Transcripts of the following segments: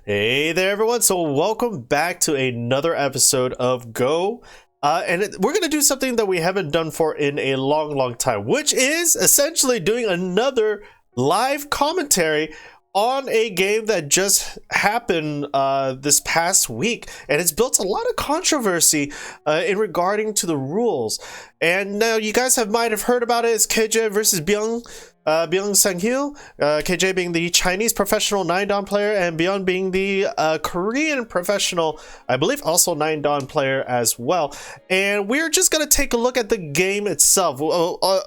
Hey there, everyone. So, welcome back to another episode of Go. We're going to do something that we haven't done for in a long time, which is essentially doing another live commentary on a game that just happened this past week, and it's built a lot of controversy in regarding to the rules. And now you guys might have heard about it. It's KJ versus Byun Sangil, KJ being the Chinese professional 9-dan player and Byun being the Korean professional, I believe also 9-dan player as well. And we're just going to take a look at the game itself.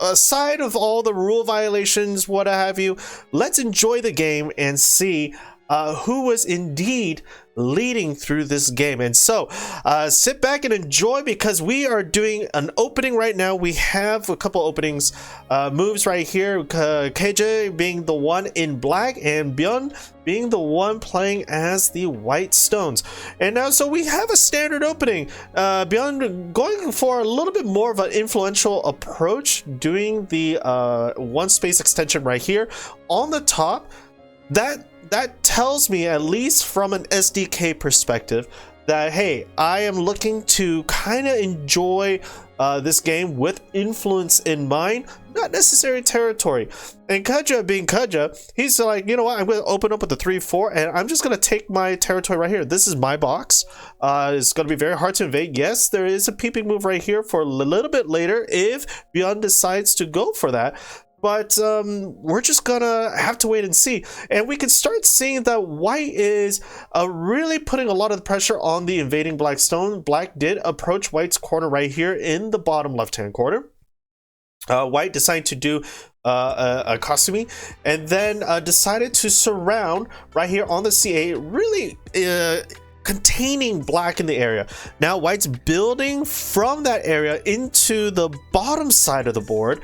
Aside of all the rule violations, what have you, let's enjoy the game and see who was indeed leading through this game. And so sit back and enjoy, because we are doing an opening right now. We have a couple openings moves right here, KJ being the one in black and Byun being the one playing as the white stones. And now so we have a standard opening, Byun going for a little bit more of an influential approach, doing the one space extension right here on the top. That tells me, at least from an SDK perspective, that hey, I am looking to kind of enjoy this game with influence in mind, not necessarily territory. And Kaja being Kaja, he's like, you know what, I'm going to open up with the 3-4 and I'm just going to take my territory right here. This is my box. It's going to be very hard to invade. Yes, there is a peeping move right here for a little bit later if Byun decides to go for that. But we're just gonna have to wait and see. And we can start seeing that white is really putting a lot of the pressure on the invading black stone. Black did approach white's corner right here in the bottom left-hand corner. White decided to do a costuming, and then decided to surround right here on the C8, really containing black in the area. Now white's building from that area into the bottom side of the board,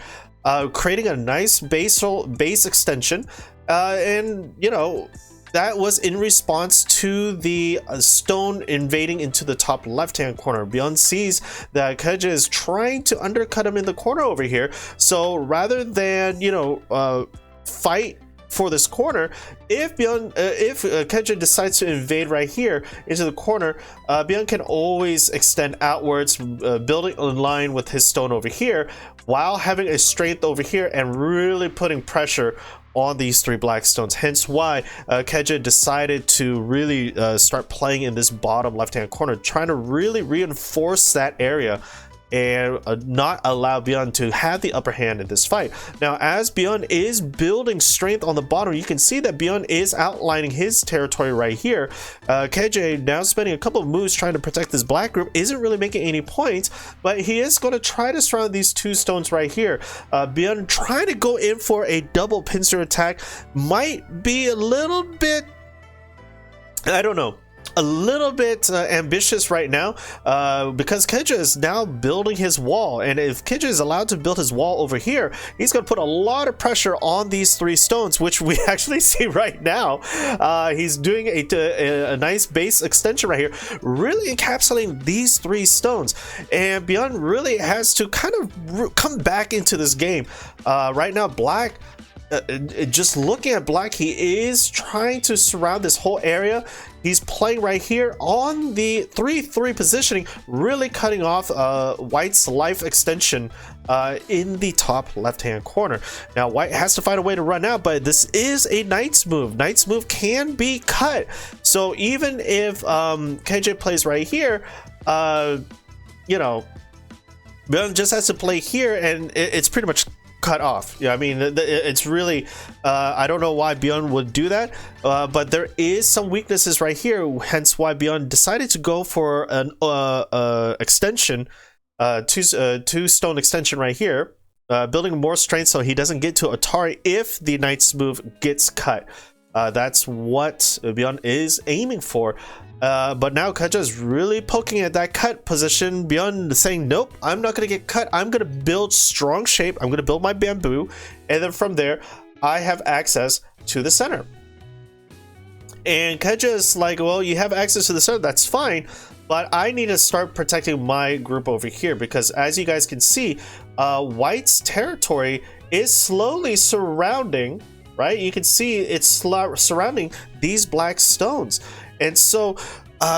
creating a nice base extension, and you know, that was in response to the stone invading into the top left-hand corner. Byun sees that Keja is trying to undercut him in the corner over here, so rather than, you know, fight for this corner, if Keja decides to invade right here into the corner, Byun can always extend outwards, building in line with his stone over here, while having a strength over here and really putting pressure on these three black stones. Hence why Keja decided to really start playing in this bottom left-hand corner, trying to really reinforce that area and not allow Byun to have the upper hand in this fight. Now, as Byun is building strength on the bottom, you can see that Byun is outlining his territory right here. KJ now spending a couple of moves trying to protect this black group, isn't really making any points, but he is going to try to surround these two stones right here. Byun trying to go in for a double pincer attack, might be a little bit, I don't know, a little bit ambitious right now, because Keja is now building his wall, and if Keja is allowed to build his wall over here, he's going to put a lot of pressure on these three stones, which we actually see right now. He's doing a nice base extension right here, really encapsulating these three stones, and Byun really has to kind of come back into this game. Right now, black, just looking at black, he is trying to surround this whole area. He's playing right here on the 3-3 positioning, really cutting off white's life extension in the top left-hand corner. Now white has to find a way to run out, but this is a knight's move. Knight's move can be cut. So even if KJ plays right here, you know, Byun just has to play here and it's pretty much cut off. Yeah, I mean, it's really I don't know why Byun would do that, but there is some weaknesses right here, hence why Byun decided to go for an extension, two stone extension right here, building more strength so he doesn't get to Atari if the knight's move gets cut. That's what Byun is aiming for. But now Keja is really poking at that cut position. Byun saying, nope, I'm not going to get cut. I'm going to build strong shape. I'm going to build my bamboo. And then from there, I have access to the center. And Keja is like, well, you have access to the center. That's fine. But I need to start protecting my group over here, because as you guys can see, White's territory is slowly surrounding right? You can see it's surrounding these black stones. And so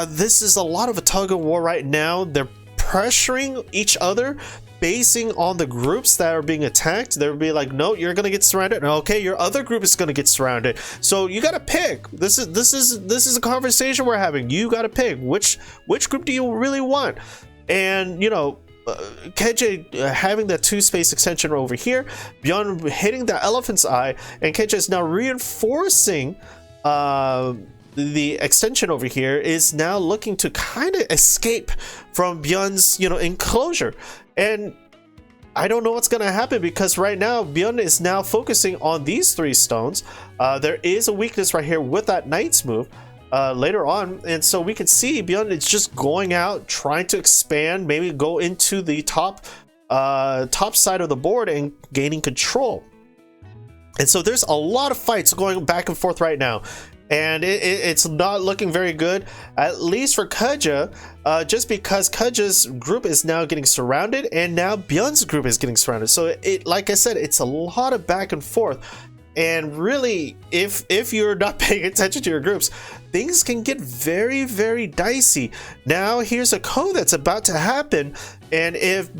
this is a lot of a tug of war right now. They're pressuring each other, basing on the groups that are being attacked. They'll be like, no, you're gonna get surrounded. Okay, your other group is gonna get surrounded. So you gotta pick. This is a conversation we're having. You gotta pick which group do you really want. And you know, KJ having that 2-space extension over here, Byun hitting the elephant's eye, and KJ is now reinforcing the extension over here, is now looking to kind of escape from Byun's, you know, enclosure. And I don't know what's going to happen, because right now Byun is now focusing on these 3 stones. There is a weakness right here with that knight's move later on, and so we can see Byun is just going out, trying to expand, maybe go into the top side of the board and gaining control. And so there's a lot of fights going back and forth right now, and it's not looking very good, at least for Kaja, just because Kaja's group is now getting surrounded, and now Byun's group is getting surrounded. So like I said, it's a lot of back and forth. And really, if you're not paying attention to your groups, things can get very, very dicey. Now here's a code that's about to happen, and if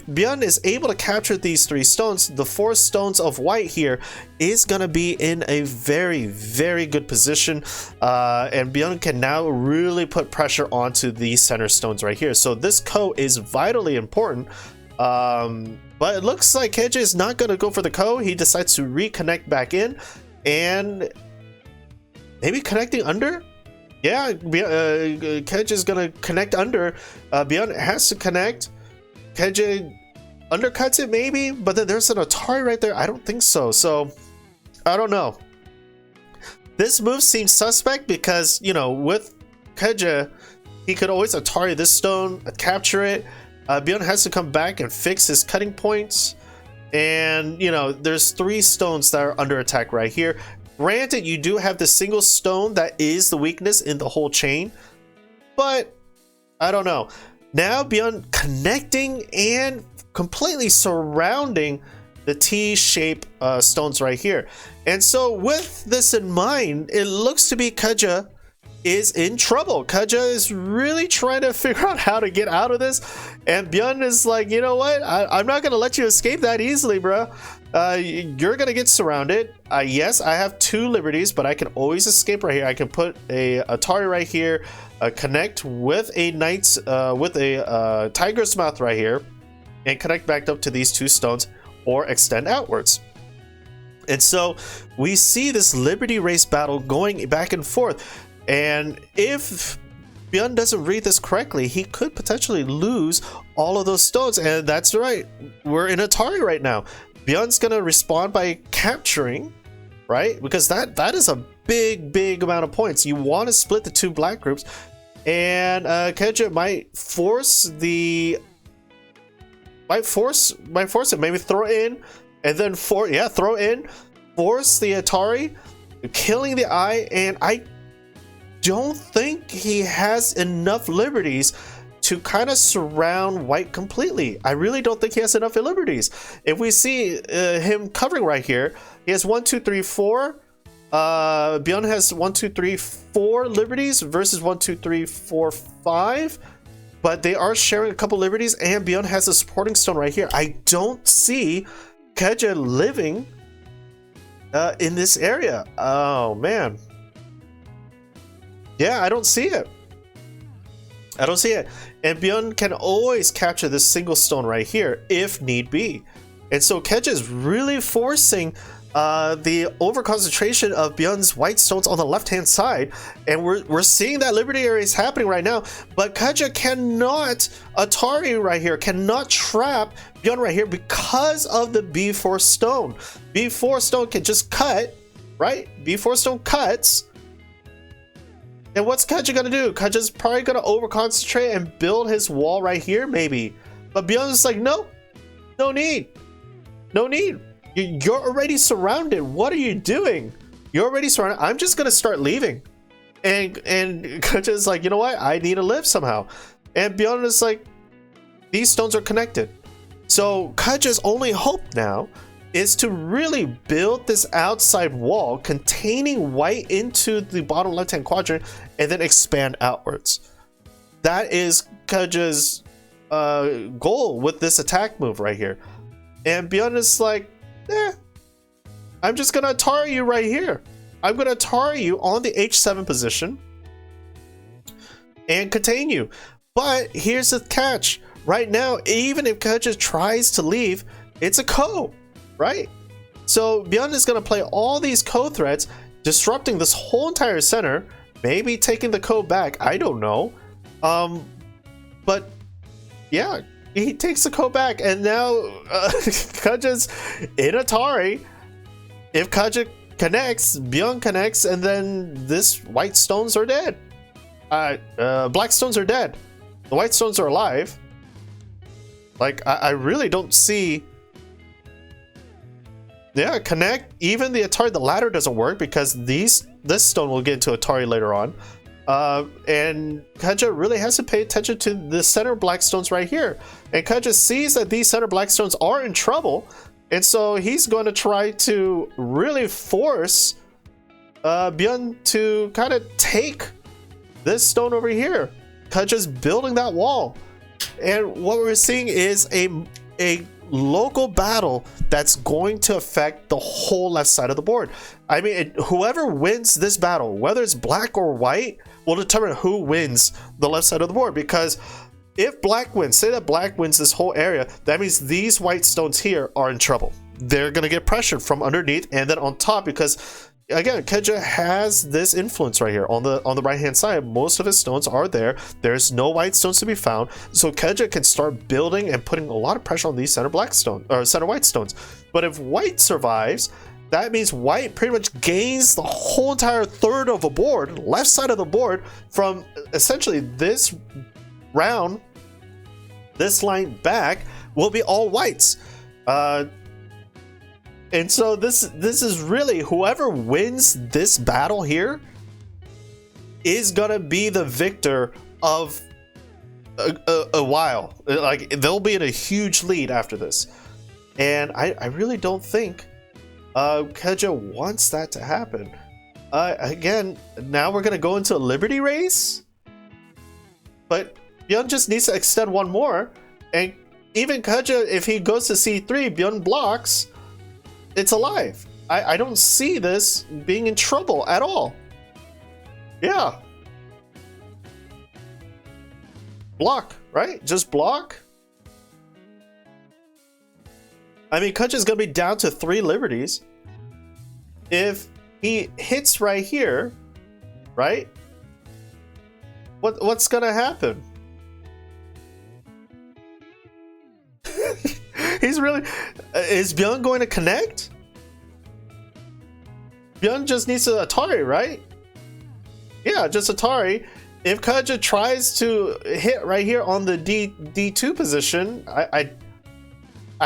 Byun is able to capture these 3 stones, the 4 stones of white here is going to be in a very, very good position. And Byun can now really put pressure onto these center stones right here. So this ko is vitally important. But it looks like KJ is not going to go for the ko. He decides to reconnect back in. And maybe connecting under? Yeah, KJ is going to connect under. Byun has to connect. KJ undercuts it maybe, but then there's an Atari right there. I don't think so. So I don't know. This move seems suspect because, you know, with KJ, he could always Atari this stone, capture it. Byun has to come back and fix his cutting points. And, you know, there's 3 stones that are under attack right here. Granted, you do have the single stone that is the weakness in the whole chain, but I don't know. Now Byun connecting and completely surrounding the T-shape stones right here. And so with this in mind, it looks to be Kaja is in trouble. Kaja is really trying to figure out how to get out of this, and Byun is like, you know what, I'm not gonna let you escape that easily, bro. You're gonna get surrounded. Yes, I have 2 liberties, but I can always escape right here. I can put a Atari right here, connect with a knight's with a tiger's mouth right here, and connect back up to these 2 stones, or extend outwards. And so we see this liberty race battle going back and forth. And if Byun doesn't read this correctly, he could potentially lose all of those stones. And that's right, we're in Atari right now. Byun's gonna respond by capturing, right? Because that is a big amount of points. You want to split the 2 black groups, and Keja might force it, maybe throw in, and then throw in, force the Atari, killing the eye. And I don't think he has enough liberties to kind of surround white completely. I really don't think he has enough liberties. If we see him covering right here, he has 1, 2, 3, 4. Byun has 1, 2, 3, 4 liberties versus 1, 2, 3, 4, 5. But they are sharing a couple liberties, and Byun has a supporting stone right here. I don't see Keja living in this area. Oh man. Yeah, I don't see it. I don't see it. And Byun can always capture this single stone right here if need be. And so Keja is really forcing the over concentration of Byun's white stones on the left hand side, and we're seeing that liberty area is happening right now. But Keja cannot Atari right here, cannot trap Byun right here because of the B4 stone. B4 stone can just cut, right? B4 stone cuts. And what's Keja gonna do? Keja's probably gonna over concentrate and build his wall right here, maybe. But Byun's like, no, no need, no need. You're already surrounded. What are you doing? You're already surrounded. I'm just gonna start leaving. And Keja's like, you know what? I need to live somehow. And Byun is like, these stones are connected. So Keja's only hope now is to really build this outside wall containing white into the bottom left-hand quadrant and then expand outwards. That is Keja's goal with this attack move right here. And Byun is like, I'm just gonna Atari you right here. I'm gonna Atari you on the H7 position and contain you. But here's the catch. Right now, even if Keja tries to leave, it's a Ko, right? So Byun is gonna play all these Ko threats, disrupting this whole entire center, maybe taking the Ko back, I don't know. But yeah, he takes the Ko back, and now Keja's in Atari. If Keja connects, Byun connects, and then this white stones are dead. Black stones are dead. The white stones are alive. Like, I really don't see... Yeah, connect. Even the Atari, the ladder doesn't work because this stone will get into Atari later on. And Keja really has to pay attention to the center black stones right here. And Keja sees that these center black stones are in trouble. And so he's going to try to really force Byun to kind of take this stone over here. Keja's building that wall. And what we're seeing is a local battle that's going to affect the whole left side of the board. I mean, whoever wins this battle, whether it's black or white, will determine who wins the left side of the board. Because if black wins, say that black wins this whole area, that means these white stones here are in trouble. They're going to get pressured from underneath and then on top, because again, Keja has this influence right here on the right hand side. Most of his stones are there. There's no white stones to be found, so Keja can start building and putting a lot of pressure on these center black stone or center white stones. But if white survives, that means white pretty much gains the whole entire third of a board, left side of the board, from essentially this round. This line back will be all whites. And so this is really, whoever wins this battle here is gonna be the victor of a while. Like, they'll be in a huge lead after this. And I really don't think Keja wants that to happen. Again, now we're gonna go into a Liberty race. But Byun just needs to extend one more. And even Keja, if he goes to C3, Byun blocks. It's alive. I don't see this being in trouble at all. Yeah. Block, right? Just block. I mean, Keja's gonna be down to 3 liberties. If he hits right here, right? What's gonna happen? He's really... Is Byun going to connect? Byun just needs to Atari, right? Yeah, just Atari. If Keja tries to hit right here on the D2 position, I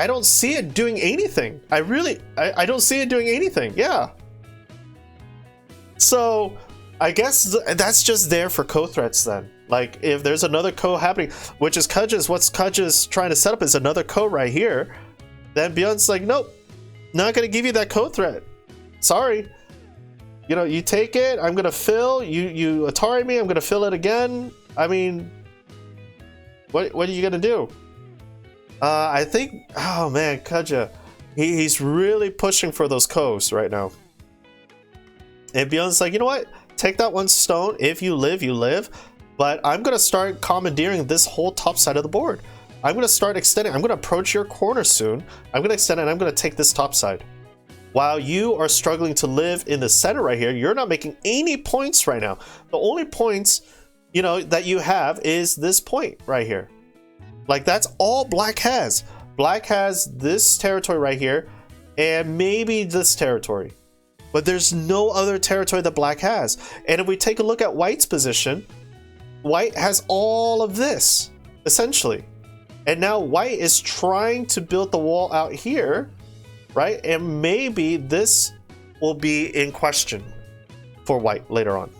don't see it doing anything. I don't see it doing anything. Yeah. So I guess that's just there for Ko threats then. Like, if there's another Ko happening, which is Keja's trying to set up is another Ko right here, then Byun's like, nope, not gonna give you that Ko threat. Sorry. You know, you take it, I'm gonna fill, you Atari me, I'm gonna fill it again. I mean, what are you gonna do? I think, oh man, Keja, he's really pushing for those Kos right now. And Byun's like, you know what? Take that one stone. If you live, you live. But I'm going to start commandeering this whole top side of the board. I'm going to start extending. I'm going to approach your corner soon. I'm going to extend it, and I'm going to take this top side. While you are struggling to live in the center right here, you're not making any points right now. The only points, you know, that you have is this point right here. Like, that's all black has. Black has this territory right here, and maybe this territory. But there's no other territory that black has. And if we take a look at white's position, white has all of this, essentially. And now white is trying to build the wall out here, right? And maybe this will be in question for white later on.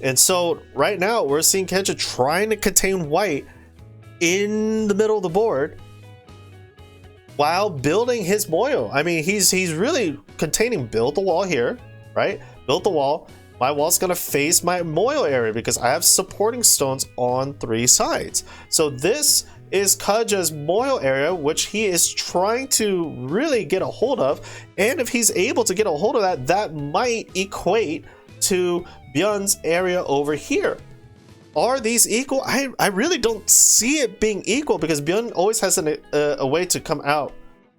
And so right now we're seeing Keja trying to contain white in the middle of the board. while building his moyo. I mean, he's really containing, build the wall here, right? Build the wall. My wall's gonna face my moyo area because I have supporting stones on 3 sides. So this is Kaja's moyo area, which he is trying to really get a hold of. And if he's able to get a hold of that, that might equate to Byun's area over here. Are these equal? I really don't see it being equal because Byun always has a way to come out.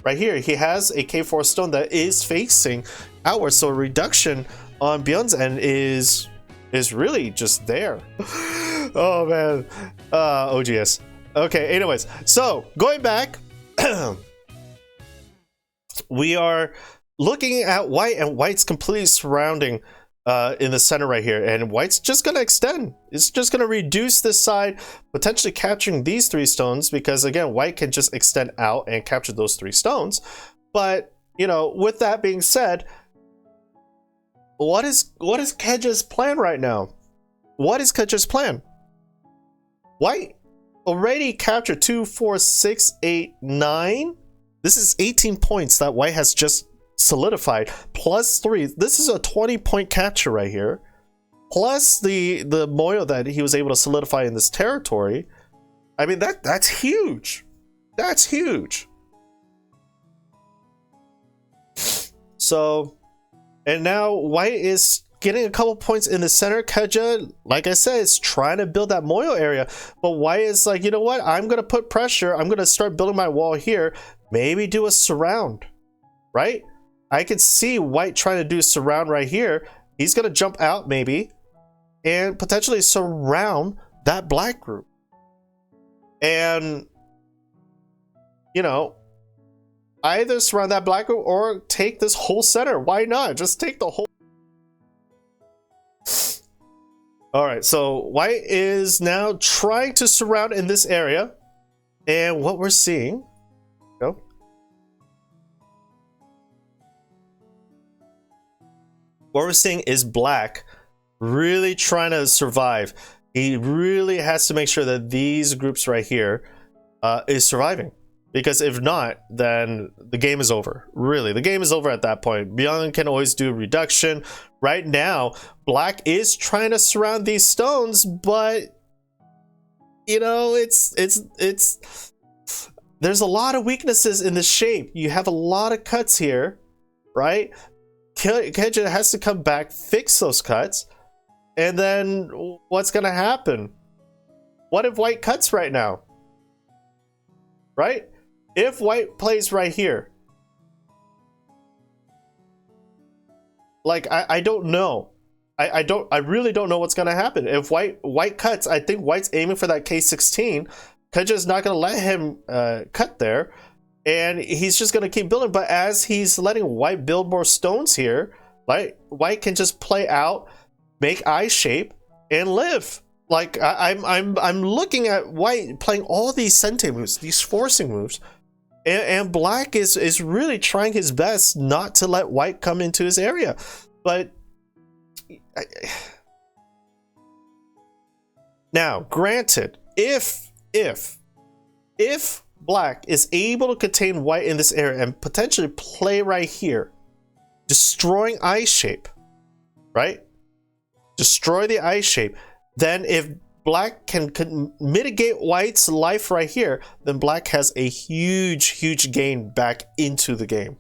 Right here, he has a K4 stone that is facing outwards, so a reduction on Byun's end is really just there. Oh man, OGS. Okay, anyways, so going back, we are looking at white, and white's completely surrounding in the center right here, and white's just gonna extend. It's just gonna reduce this side, potentially capturing these 3 stones, because again, white can just extend out and capture those 3 stones. But you know, with that being said, what is Keja's plan right now? What is Keja's plan? White already captured 2, 4, 6, 8, 9. This is 18 points that white has just solidified, plus 3. This is a 20-point capture right here, plus the moyo that he was able to solidify in this territory. I mean, that's huge. That's huge. So, and now white is getting a couple points in the center. Keja, like I said, is trying to build that moyo area, but white is like, you know what, I'm gonna put pressure, I'm gonna start building my wall here, maybe do a surround, right? I could see white trying to do a surround right here. He's gonna jump out maybe and potentially surround that black group, and you know, either surround that black group or take this whole center. Why not just take the whole? All right, so white is now trying to surround in this area, and what we're seeing, what we're seeing is black really trying to survive. He really has to make sure that these groups right here is surviving, because if not, then the game is over. Really, the game is over at that point. Byun can always do reduction. Right now, black is trying to surround these stones, but you know, there's a lot of weaknesses in the shape. You have a lot of cuts here, right? Keja has to come back, fix those cuts, and then what's gonna happen? What if white cuts right now? Right? If white plays right here, like I don't know. I really don't know what's gonna happen. If white cuts, I think white's aiming for that K16. Keja's not gonna let him cut there, and he's just gonna keep building. But as he's letting white build more stones here, like white can just play out, make I shape, and live. Like I'm looking at white playing all these sente moves, these forcing moves, and black is really trying his best not to let white come into his area. But now, granted, if black is able to contain white in this area and potentially play right here, destroying I shape, right? Destroy the I shape. Then if black can mitigate white's life right here, then black has a huge gain back into the game.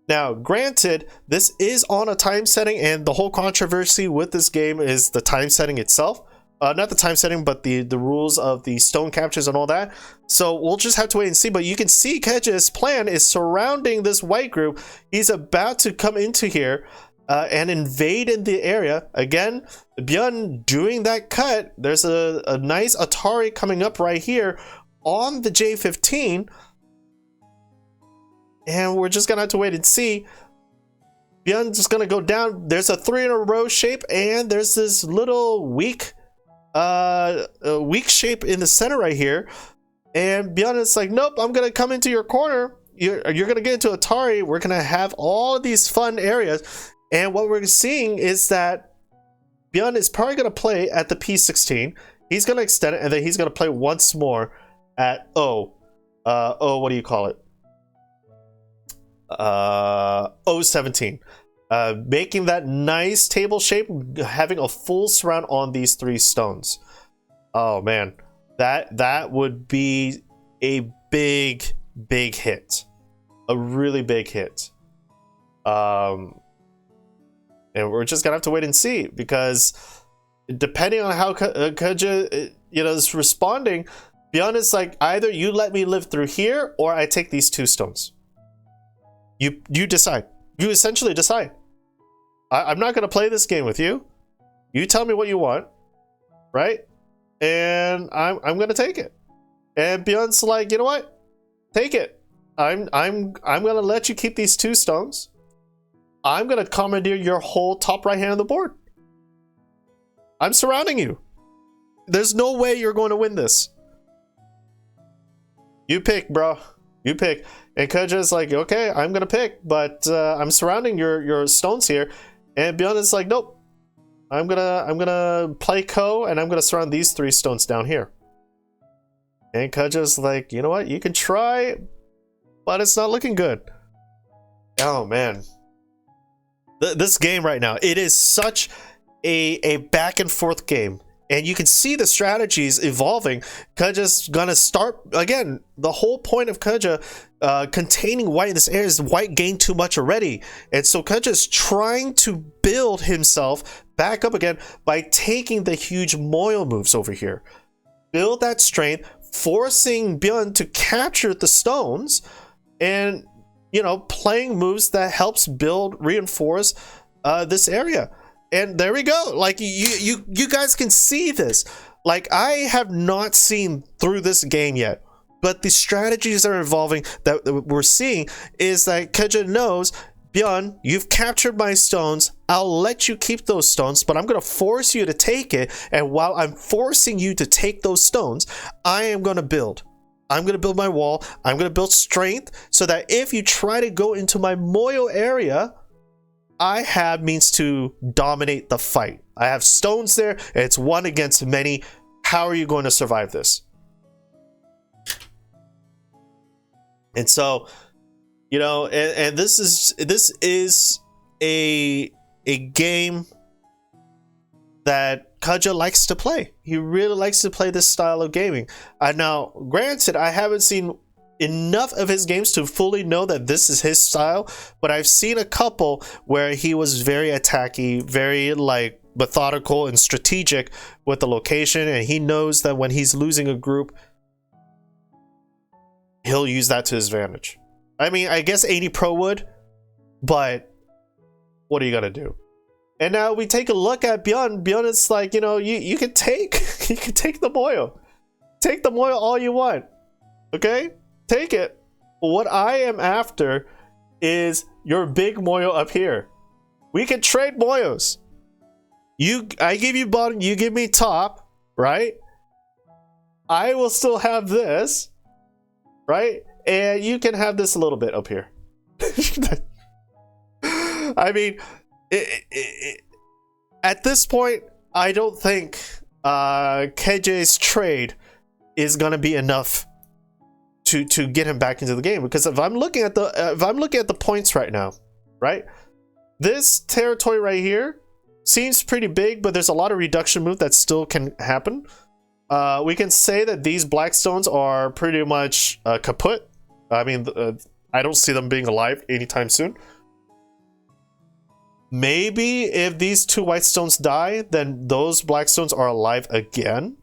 Now, granted, this is on a time setting, and the whole controversy with this game is the time setting itself. Not the time setting, but the rules of the stone captures and all that. So we'll just have to wait and see. But you can see Keja's plan is surrounding this white group. He's about to come into here and invade in the area. Again, Byun doing that cut. There's a nice Atari coming up right here on the J15. And we're just gonna have to wait and see. Byun's just gonna go down. There's a 3 in a row shape, and there's this little weak shape in the center right here. And Byun is like, nope, I'm gonna come into your corner. You're gonna get into Atari. We're gonna have all of these fun areas. And what we're seeing is that Byun is probably gonna play at the P16. He's gonna extend it, and then he's gonna play once more at what do you call it? 017. Making that nice table shape, having a full surround on these 3 stones. Oh man, that would be a big hit, a really big hit. And we're just gonna have to wait and see, because depending on how Kaja, is responding, Byun is like, either you let me live through here or I take these 2 stones. You decide. You essentially decide. I'm not gonna play this game with you. You tell me what you want, right? And I'm gonna take it. And Byun's like, you know what? Take it. I'm gonna let you keep these 2 stones. I'm gonna commandeer your whole top right hand of the board. I'm surrounding you. There's no way you're going to win this. You pick, bro. You pick. And Kaja's like, okay, I'm gonna pick, but I'm surrounding your stones here. And Byun is like, nope. I'm gonna play Ko, and I'm gonna surround these 3 stones down here. And Kaja's like, you know what? You can try, but it's not looking good. Oh man. This game right now, it is such a back and forth game, and you can see the strategies evolving. Kaja's gonna start again. The whole point of Kaja containing white in this area is white gained too much already, and so Kaja's trying to build himself back up again by taking the huge Moyo moves over here, build that strength, forcing Byun to capture the stones, and playing moves that helps build, reinforce this area. And there we go. Like, you guys can see this. Like, I have not seen through this game yet, but the strategies that are evolving that we're seeing is that Kaja knows, Byun, you've captured my stones. I'll let you keep those stones, but I'm going to force you to take it. And while I'm forcing you to take those stones, I am going to build. I'm going to build my wall. I'm going to build strength so that if you try to go into my Moyo area, I have means to dominate the fight. I have stones there. It's 1 against many. How are you going to survive this? And so, and this is a game that Kaja likes to play. He really likes to play this style of gaming. Now, granted, I haven't seen enough of his games to fully know that this is his style, but I've seen a couple where he was very attacky, very like methodical and strategic with the location, and he knows that when he's losing a group, he'll use that to his advantage. I mean, I guess 80 Pro would, but what are you gonna do? And now we take a look at Byun. Byun is like, you can take you can take the Moyo. Take the Moyo all you want. Okay? Take it. What I am after is your big Moyo up here. We can trade Moyos. I give you bottom, you give me top, right? I will still have this, right? And you can have this a little bit up here. I mean, at this point, I don't think KJ's trade is gonna be enough to get him back into the game, because if I'm looking at the points right now, right, this territory right here seems pretty big, but there's a lot of reduction move that still can happen. We can say that these black stones are pretty much kaput. I mean, I don't see them being alive anytime soon. Maybe if these 2 white stones die, then those black stones are alive again.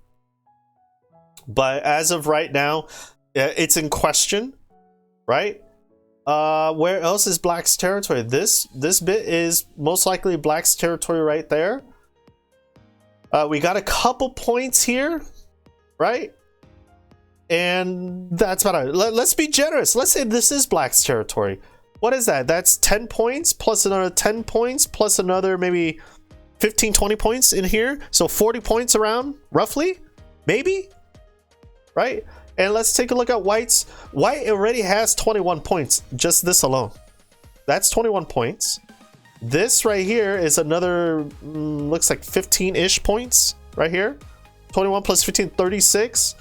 But as of right now, it's in question, right? Where else is Black's territory? This bit is most likely Black's territory right there. We got a couple points here, right? And that's about it. Let's be generous. Let's say this is Black's territory. What is that? That's 10 points plus another 10 points plus another maybe 15, 20 points in here. So 40 points around, roughly, maybe, right? And let's take a look at White's. White already has 21 points, just this alone. That's 21 points. This right here is another, looks like 15-ish points right here. 21 plus 15, 36.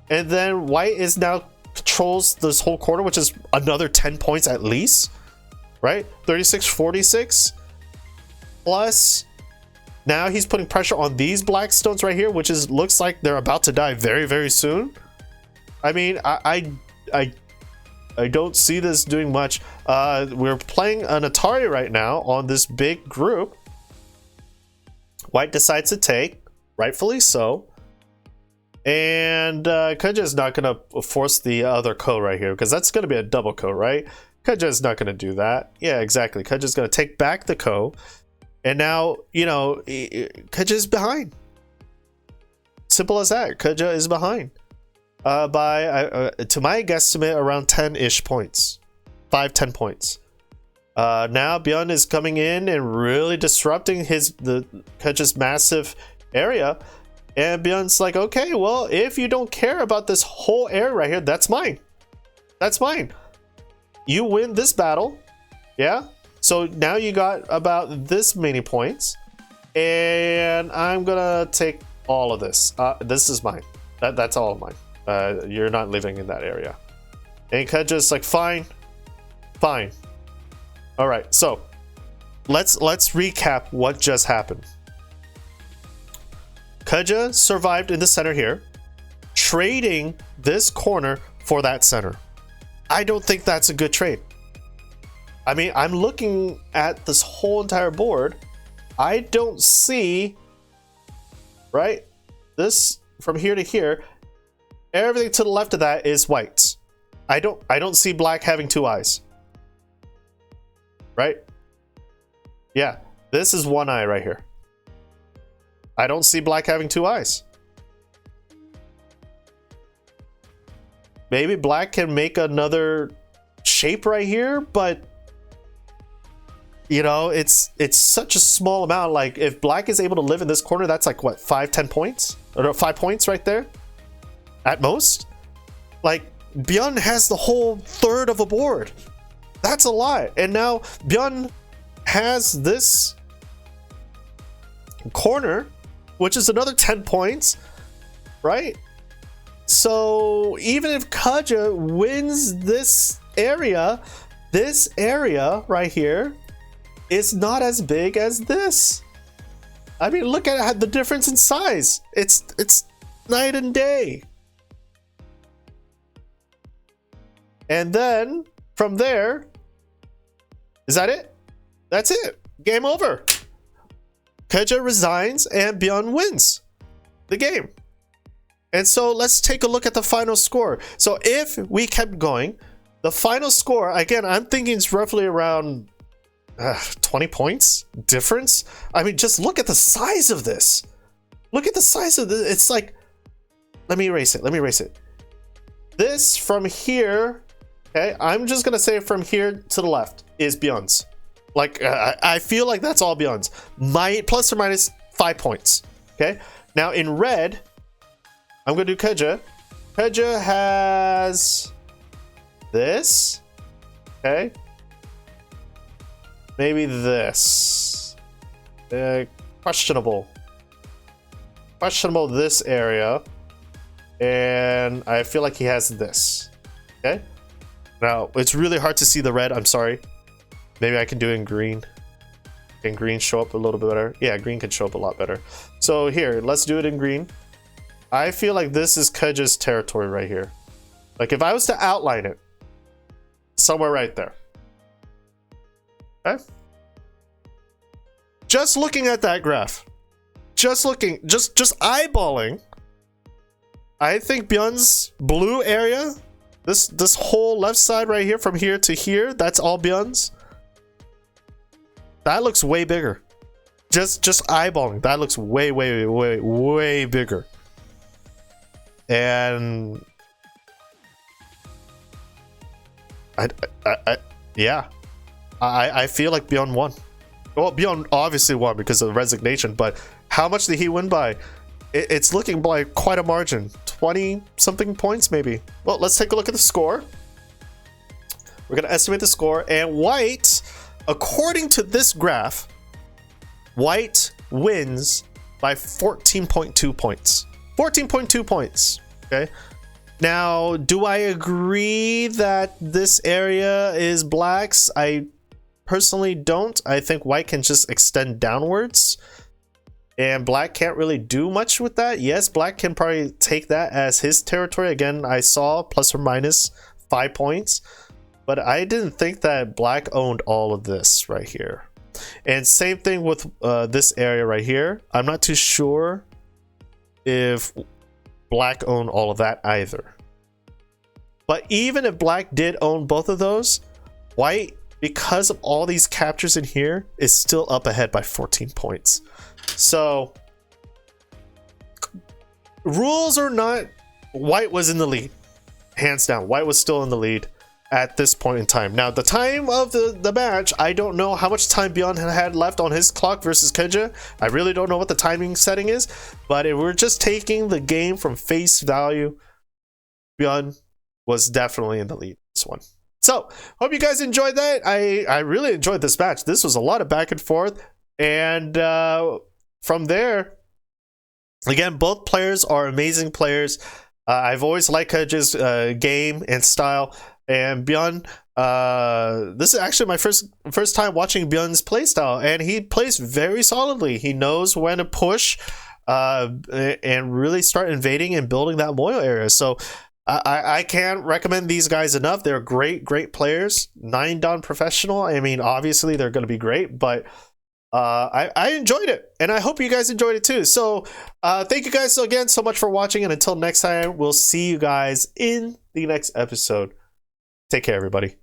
And then White is now controls this whole quarter, which is another 10 points at least. right? 36-46 plus now he's putting pressure on these black stones right here, which is looks like they're about to die very, very soon. I mean, I don't see this doing much. We're playing an Atari right now on this big group. White decides to take, rightfully so. And Kaja is not going to force the other ko right here, because that's going to be a double ko, right? Kaja is not going to do that. Yeah, exactly. Kaja is going to take back the ko. And now, you know, Kaja is behind. Simple as that. Kaja is behind. By, to my guesstimate, around 10-ish points. 5-10 points. Now Byun is coming in and really disrupting Kaja's massive area. And Byun's like, okay, well, if you don't care about this whole area right here, that's mine. That's mine. You win this battle. Yeah? So now you got about this many points. And I'm gonna take all of this. This is mine. That's all of mine. You're not living in that area. And Kaja's like, fine. Fine. Alright, so let's recap what just happened. Kaja survived in the center here, trading this corner for that center. I don't think that's a good trade. I mean, I'm looking at this whole entire board. I don't see, right? This from here to here, everything to the left of that is whites. I don't see black having two eyes. Right? Yeah, this is one eye right here. I don't see black having two eyes. Maybe black can make another shape right here, but you know, it's such a small amount. Like, if black is able to live in this corner, that's like what, 5-10 points? Or no, 5 points right there at most. Like, Byun has the whole third of a board. That's a lot. And now Byun has this corner, which is another 10 points, right? So even if Kaja wins this area right here is not as big as this. I mean, look at the difference in size. It's night and day. And then from there, is that it? That's it. Game over. Kaja resigns and Byun wins the game. And so let's take a look at the final score. So if we kept going, the final score, again, I'm thinking it's roughly around 20 points difference. I mean, just look at the size of this. Look at the size of this. It's like, let me erase it. This from here, okay, I'm just gonna say from here to the left is Byun's. Like, I feel like that's all Byun's. Plus or minus 5 points. Okay, now in red, I'm gonna do Kaja. Kaja has this. Okay, maybe this. Questionable this area, and I feel like he has this. Okay, now it's really hard to see the red. I'm sorry. Maybe I can do it in green. Can green show up a little bit better? Yeah, green can show up a lot better. So here, let's do it in green. I feel like this is Kaja's territory right here. Like, if I was to outline it, somewhere right there. Okay? Just looking at that graph, just eyeballing, I think Byun's blue area, this whole left side right here, from here to here, that's all Byun's. That looks way bigger. Just eyeballing, that looks way bigger. And yeah, I feel like Byun won. Well, Byun obviously won because of the resignation, but how much did he win by? It's looking like quite a margin, 20 something points maybe. Well, let's take a look at the score. We're gonna estimate the score, and white, according to this graph, white wins by 14.2 points. 14.2 points. Okay. Now, do I agree that this area is black's? I personally don't. I think white can just extend downwards, and black can't really do much with that. Yes, black can probably take that as his territory. Again, I saw plus or minus 5 points, but I didn't think that black owned all of this right here. And same thing with this area right here. I'm not too sure if black owned all of that either. But even if black did own both of those, white, because of all these captures in here, is still up ahead by 14 points. So, rules or not, white was in the lead. Hands down, white was still in the lead at this point in time. Now, the time of the match, I don't know how much time Byun had left on his clock versus Keja. I really don't know what the timing setting is, but if we're just taking the game from face value, Byun was definitely in the lead this one. So, hope you guys enjoyed that. I really enjoyed this match. This was a lot of back and forth, and from there, again, both players are amazing players. I've always liked Keja's game and style. And Byun, this is actually my first time watching Byun's playstyle, and he plays very solidly. He knows when to push and really start invading and building that Moyo area. So I can't recommend these guys enough. They're great players. 9-dan professional. I mean, obviously they're going to be great, but I enjoyed it, and I hope you guys enjoyed it too. So thank you guys again so much for watching, and until next time, we'll see you guys in the next episode. Take care, everybody.